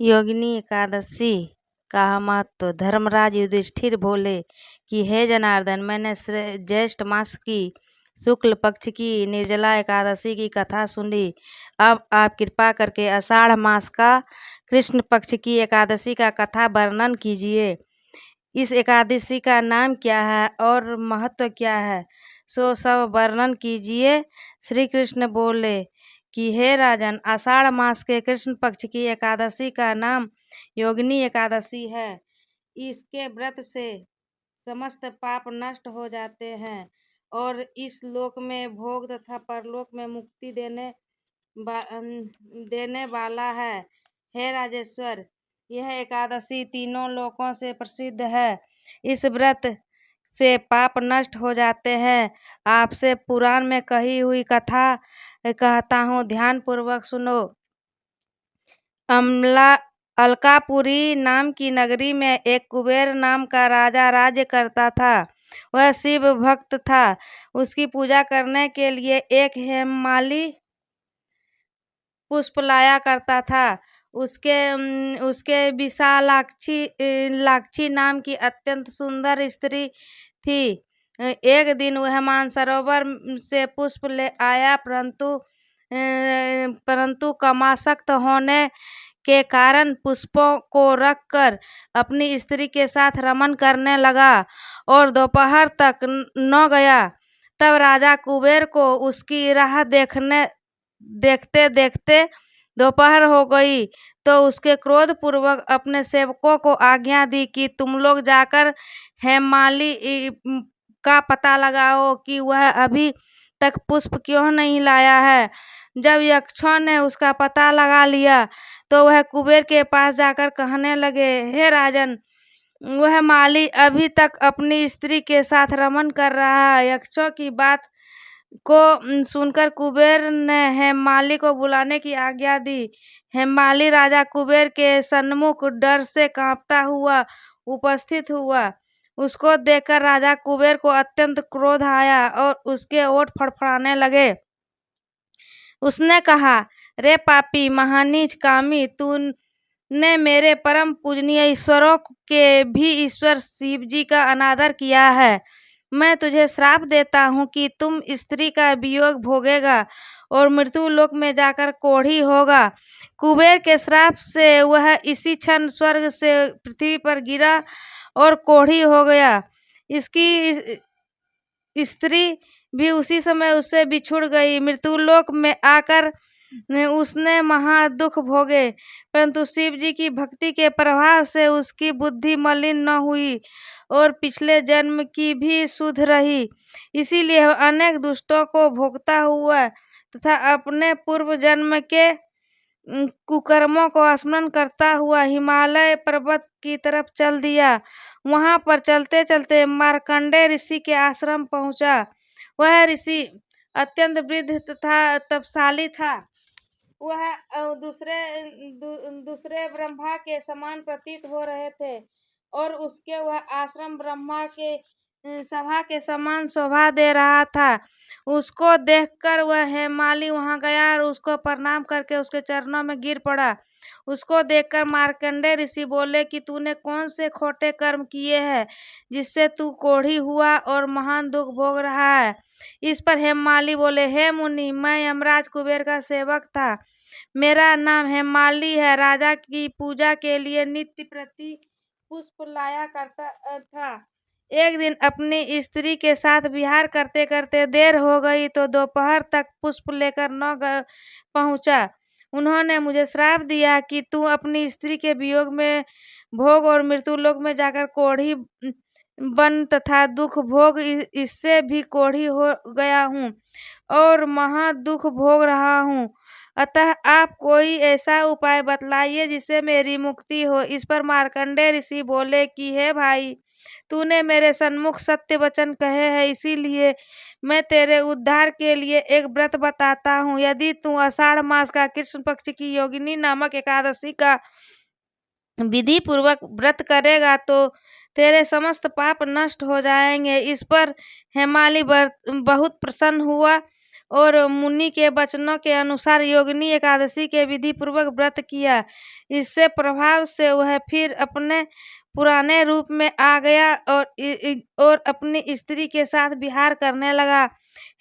योगिनी एकादशी का महत्व। धर्मराज युधिष्ठिर बोले कि हे जनार्दन, मैंने ज्येष्ठ मास की शुक्ल पक्ष की निर्जला एकादशी की कथा सुनी। अब आप कृपा करके आषाढ़ मास का कृष्ण पक्ष की एकादशी का कथा वर्णन कीजिए। इस एकादशी का नाम क्या है और महत्व क्या है, सो सब वर्णन कीजिए। श्री कृष्ण बोले कि हे राजन, आषाढ़ मास के कृष्ण पक्ष की एकादशी का नाम योगिनी एकादशी है। इसके व्रत से समस्त पाप नष्ट हो जाते हैं और इस लोक में भोग तथा परलोक में मुक्ति देने वाला है। हे राजेश्वर, यह एकादशी तीनों लोकों से प्रसिद्ध है। इस व्रत से पाप नष्ट हो जाते हैं। आपसे पुराण में कही हुई कथा कहता हूँ, ध्यान पूर्वक सुनो। अलकापुरी नाम की नगरी में एक कुबेर नाम का राजा राज्य करता था। वह शिव भक्त था। उसकी पूजा करने के लिए एक हेममाली पुष्प लाया करता था। उसके विशालाक्षी नाम की अत्यंत सुंदर स्त्री थी। एक दिन वह मानसरोवर से पुष्प ले आया, परंतु कामासक्त होने के कारण पुष्पों को रखकर अपनी स्त्री के साथ रमन करने लगा और दोपहर तक न गया। तब राजा कुबेर को उसकी राह देखते देखते दोपहर हो गई, तो उसके क्रोध पूर्वक अपने सेवकों को आज्ञा दी कि तुम लोग जाकर हेममाली का पता लगाओ कि वह अभी तक पुष्प क्यों नहीं लाया है। जब यक्षों ने उसका पता लगा लिया तो वह कुबेर के पास जाकर कहने लगे, हे राजन, वह माली अभी तक अपनी स्त्री के साथ रमन कर रहा है। यक्षों की बात को सुनकर कुबेर ने हेममाली को बुलाने की आज्ञा दी। हेममाली राजा कुबेर के सन्मुख डर से कांपता हुआ उपस्थित हुआ। उसको देखकर राजा कुबेर को अत्यंत क्रोध आया और उसके ओठ फड़फड़ाने लगे। उसने कहा, रे पापी महानीच कामी, तूने मेरे परम पूजनीय ईश्वरों के भी ईश्वर शिव जी का अनादर किया है। मैं तुझे श्राप देता हूँ कि तुम स्त्री का वियोग भोगेगा और मृत्यु लोक में जाकर कोढ़ी होगा। कुबेर के श्राप से वह इसी क्षण स्वर्ग से पृथ्वी पर गिरा और कोढ़ी हो गया। इसकी स्त्री भी उसी समय उससे बिछुड़ गई। मृत्युलोक में आकर उसने महा दुख भोगे, परंतु शिव जी की भक्ति के प्रभाव से उसकी बुद्धि मलिन न हुई और पिछले जन्म की भी शुद्ध रही। इसीलिए अनेक दुष्टों को भोगता हुआ तथा अपने पूर्व जन्म के कुकर्मों को स्मरण करता हुआ हिमालय पर्वत की तरफ चल दिया। वहां पर चलते चलते मार्कंडेय ऋषि के आश्रम पहुंचा। वह ऋषि अत्यंत वृद्ध तथा तपशाली था। वह दूसरे ब्रह्मा के समान प्रतीत हो रहे थे और उसके वह आश्रम ब्रह्मा के सभा के समान शोभा दे रहा था। उसको देखकर वह हेममाली वहां गया और उसको प्रणाम करके उसके चरणों में गिर पड़ा। उसको देखकर मार्कंडेय ऋषि बोले कि तूने कौन से खोटे कर्म किए हैं जिससे तू कोढ़ी हुआ और महान दुख भोग रहा है। इस पर हेममाली बोले, हे मुनि, मैं यमराज कुबेर का सेवक था। मेरा नाम हेममाली है। राजा की पूजा के लिए नित्य प्रति पुष्प लाया करता था। एक दिन अपनी स्त्री के साथ विहार करते करते देर हो गई तो दोपहर तक पुष्प लेकर न पहुंचा। उन्होंने मुझे श्राप दिया कि तू अपनी स्त्री के वियोग में भोग और मृत्युलोक में जाकर कोढ़ी बन तथा दुख भोग। इससे भी कोढ़ी हो गया हूँ और महा दुख भोग रहा हूँ। अतः आप कोई ऐसा उपाय बतलाइए जिससे मेरी मुक्ति हो। इस पर मार्कंडेय ऋषि बोले कि हे भाई, तूने मेरे सन्मुख सत्य वचन कहे हैं, इसीलिए मैं तेरे उद्धार के लिए एक व्रत बताता हूँ। यदि तू आषाढ़ मास का कृष्ण पक्ष की योगिनी नामक एकादशी का विधि पूर्वक व्रत करेगा तो तेरे समस्त पाप नष्ट हो जाएंगे। इस पर हेममाली बहुत प्रसन्न हुआ और मुनि के वचनों के अनुसार योगिनी एकादशी के विधि पूर्वक व्रत किया। इससे प्रभाव से वह फिर अपने पुराने रूप में आ गया और अपनी स्त्री के साथ विहार करने लगा।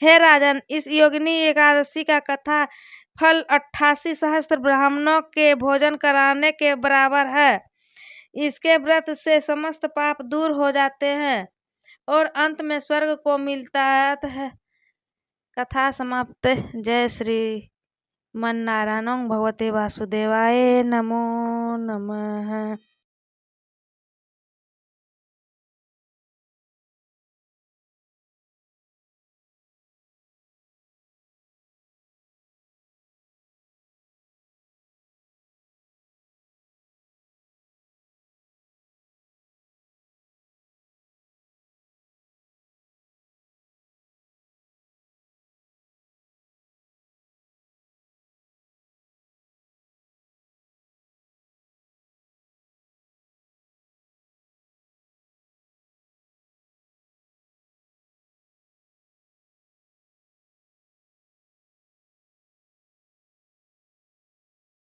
हे राजन, इस योगिनी एकादशी का कथा फल 88 सहस्त्र ब्राह्मणों के भोजन कराने के बराबर है। इसके व्रत से समस्त पाप दूर हो जाते हैं और अंत में स्वर्ग को मिलता है। कथा समाप्त। जय श्री मन नारायण भगवते वासुदेवाय नमो नमः।